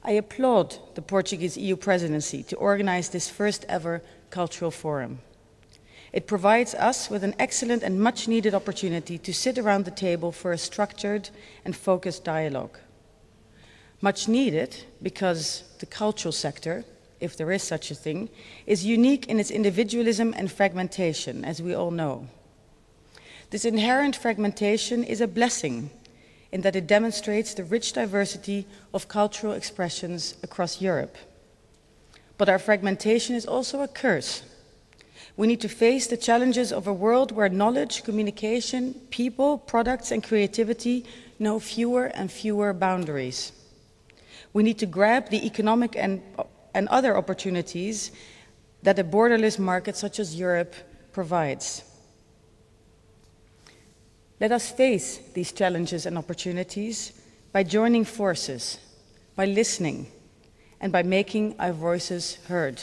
I applaud the Portuguese EU presidency to organize this first ever cultural forum. It provides us with an excellent and much needed opportunity to sit around the table for a structured and focused dialogue. Much needed because the cultural sector, if there is such a thing, is unique in its individualism and fragmentation, as we all know. This inherent fragmentation is a blessing in that it demonstrates the rich diversity of cultural expressions across Europe. But our fragmentation is also a curse. We need to face the challenges of a world where knowledge, communication, people, products, and creativity know fewer and fewer boundaries. We need to grab the economic and other opportunities that a borderless market such as Europe provides. Let us face these challenges and opportunities by joining forces, by listening, and by making our voices heard.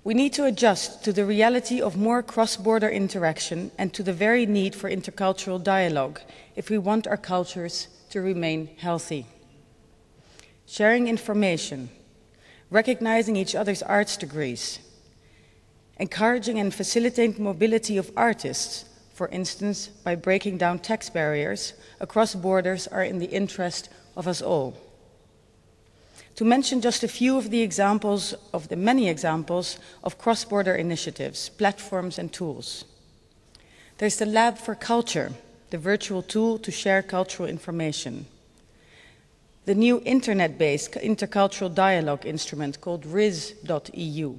We need to adjust to the reality of more cross-border interaction and to the very need for intercultural dialogue if we want our cultures to remain healthy. Sharing information, recognizing each other's arts degrees, encouraging and facilitating mobility of artists, for instance, by breaking down tax barriers across borders, are in the interest of us all. To mention just a few of the examples, of the many examples of cross-border initiatives, platforms and tools. There's the Lab for Culture, the virtual tool to share cultural information. The new internet-based intercultural dialogue instrument called RIS.EU.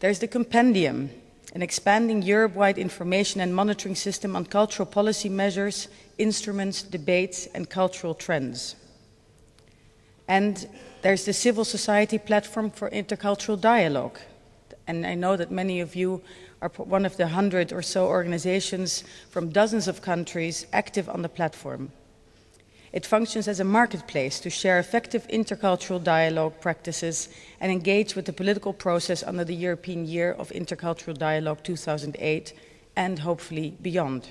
There's the Compendium, an expanding Europe-wide information and monitoring system on cultural policy measures, instruments, debates, and cultural trends. And there's the Civil Society Platform for Intercultural Dialogue. And I know that many of you are one of the 100 or so organizations from dozens of countries active on the platform. It functions as a marketplace to share effective intercultural dialogue practices and engage with the political process under the European Year of Intercultural Dialogue 2008 and hopefully beyond.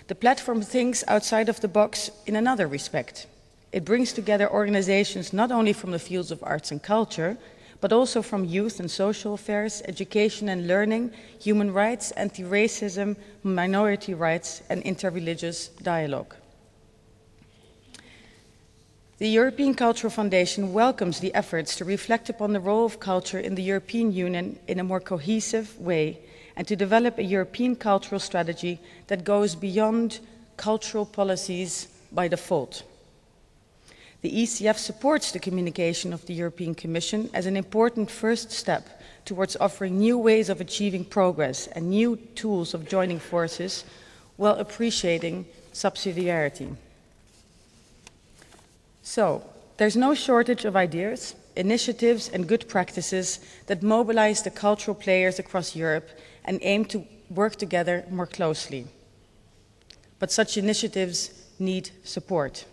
The platform thinks outside of the box in another respect. It brings together organizations not only from the fields of arts and culture, but also from youth and social affairs, education and learning, human rights, anti-racism, minority rights, and interreligious dialogue. The European Cultural Foundation welcomes the efforts to reflect upon the role of culture in the European Union in a more cohesive way and to develop a European cultural strategy that goes beyond cultural policies by default. The ECF supports the communication of the European Commission as an important first step towards offering new ways of achieving progress and new tools of joining forces while appreciating subsidiarity. So, there's no shortage of ideas, initiatives and good practices that mobilize the cultural players across Europe and aim to work together more closely. But such initiatives need support.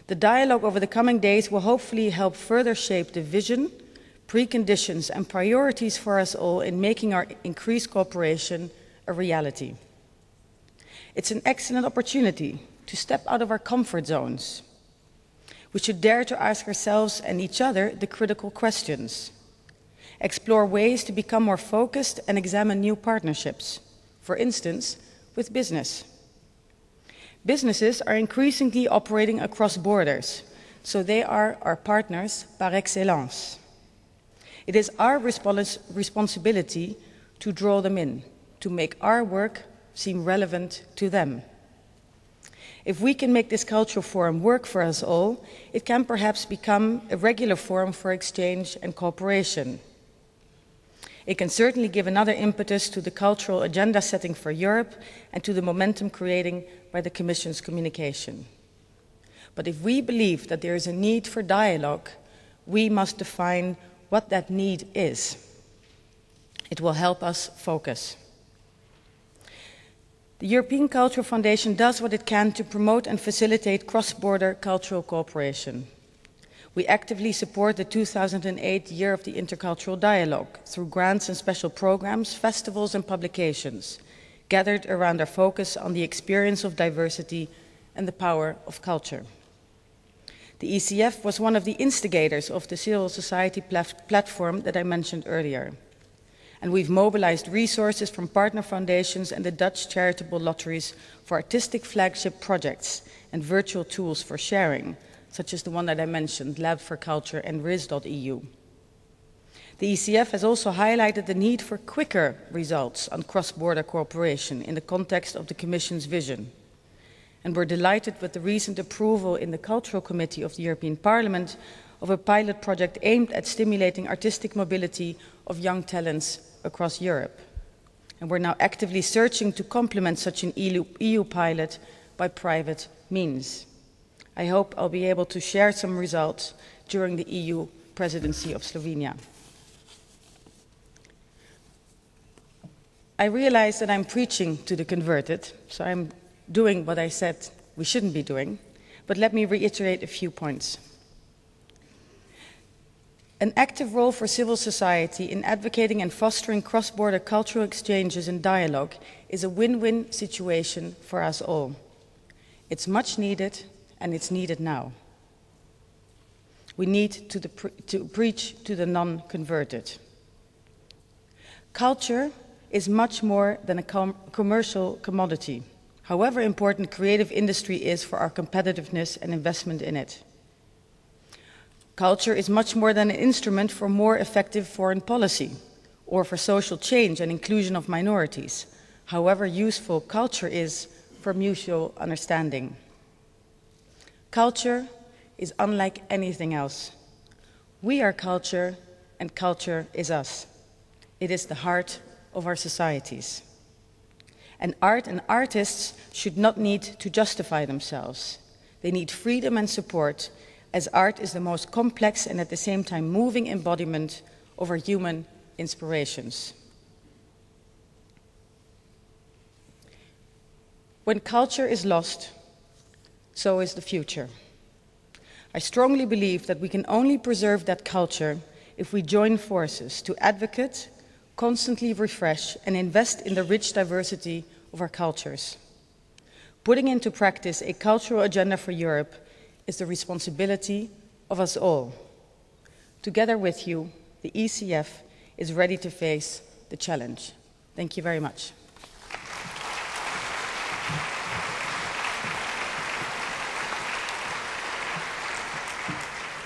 The dialogue over the coming days will hopefully help further shape the vision, preconditions and priorities for us all in making our increased cooperation a reality. It's an excellent opportunity to step out of our comfort zones. We should dare to ask ourselves and each other the critical questions, explore ways to become more focused and examine new partnerships, for instance, with business. Businesses are increasingly operating across borders, so they are our partners par excellence. It is our responsibility to draw them in, to make our work seem relevant to them. If we can make this cultural forum work for us all, it can perhaps become a regular forum for exchange and cooperation. It can certainly give another impetus to the cultural agenda setting for Europe and to the momentum creating by the Commission's communication. But if we believe that there is a need for dialogue, we must define what that need is. It will help us focus. The European Cultural Foundation does what it can to promote and facilitate cross-border cultural cooperation. We actively support the 2008 Year of the Intercultural Dialogue through grants and special programs, festivals and publications, gathered around our focus on the experience of diversity and the power of culture. The ECF was one of the instigators of the civil society platform that I mentioned earlier. And we've mobilized resources from partner foundations and the Dutch charitable lotteries for artistic flagship projects and virtual tools for sharing, such as the one that I mentioned, Lab for Culture and RIS.eu. The ECF has also highlighted the need for quicker results on cross-border cooperation in the context of the Commission's vision. And we're delighted with the recent approval in the Cultural Committee of the European Parliament of a pilot project aimed at stimulating artistic mobility of young talents across Europe. And we're now actively searching to complement such an EU pilot by private means. I hope I'll be able to share some results during the EU presidency of Slovenia. I realize that I'm preaching to the converted, so I'm doing what I said we shouldn't be doing, but let me reiterate a few points. An active role for civil society in advocating and fostering cross-border cultural exchanges and dialogue is a win-win situation for us all. It's much needed, and it's needed now. We need to preach to the non-converted. Culture is much more than a commercial commodity, however important creative industry is for our competitiveness and investment in it. Culture is much more than an instrument for more effective foreign policy or for social change and inclusion of minorities, however useful culture is for mutual understanding. Culture is unlike anything else. We are culture, and culture is us. It is the heart of our societies. And art and artists should not need to justify themselves. They need freedom and support, as art is the most complex and at the same time moving embodiment of our human inspirations. When culture is lost, so is the future. I strongly believe that we can only preserve that culture if we join forces to advocate, constantly refresh, and invest in the rich diversity of our cultures. Putting into practice a cultural agenda for Europe is the responsibility of us all. Together with you, the ECF is ready to face the challenge. Thank you very much.